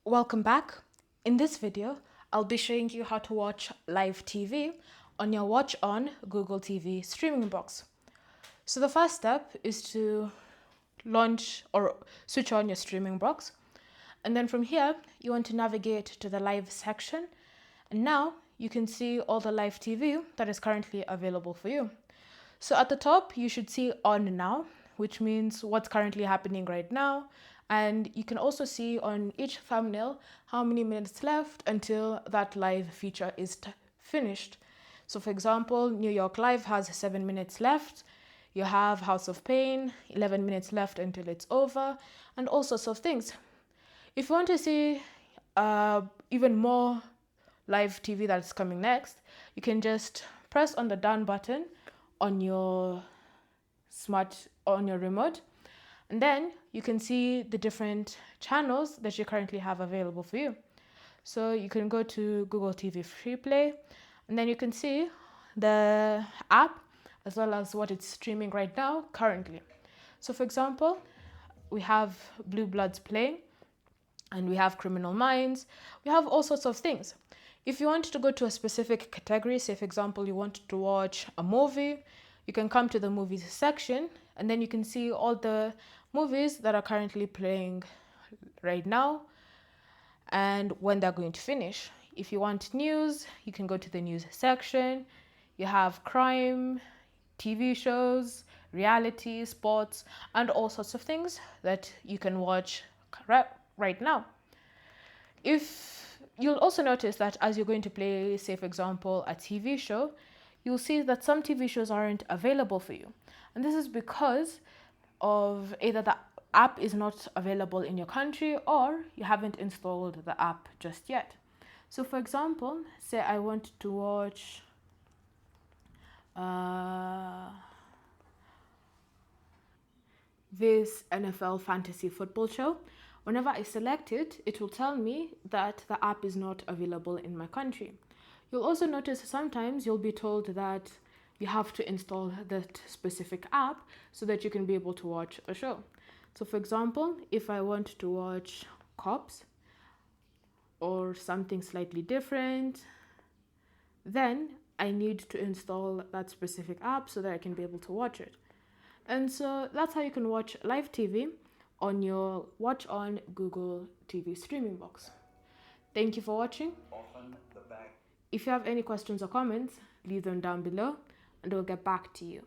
Welcome back. In this video, I'll be showing you how to watch live TV on your Onn Google TV streaming box. So the first step is to launch or switch on your streaming box. And then from here, you want to navigate to the live section. And now you can see all the live TV that is currently available for you. So at the top, you should see on now, which means what's currently happening right now. And you can also see on each thumbnail how many minutes left until that live feature is finished. So for example, New York Live has 7 minutes left. You have House of Pain, 11 minutes left until it's over, and all sorts of things. If you want to see even more live TV that's coming next, you can just press on the down button on your remote, and then you can see the different channels that you currently have available for you. So you can go to Google TV Free Play, and then you can see the app as well as what it's streaming right now currently. So for example, we have Blue Bloods playing, and we have Criminal Minds. We have all sorts of things. If you want to go to a specific category, say for example you want to watch a movie, you can come to the movies section, and then you can see all the movies that are currently playing right now and when they're going to finish. If you want news, you can go to the news section. You have crime, TV shows, reality, sports, and all sorts of things that you can watch right now. You'll also notice that as you're going to play, say for example, a TV show, you'll see that some TV shows aren't available for you. And this is because of either the app is not available in your country or you haven't installed the app just yet. So for example, say I want to watch this NFL fantasy football show. Whenever I select it, it will tell me that the app is not available in my country. You'll also notice sometimes you'll be told that you have to install that specific app so that you can be able to watch a show. So for example, if I want to watch Cops or something slightly different, then I need to install that specific app so that I can be able to watch it. And so that's how you can watch live TV on your Onn Google TV streaming box. Thank you for watching. If you have any questions or comments, leave them down below and we'll get back to you.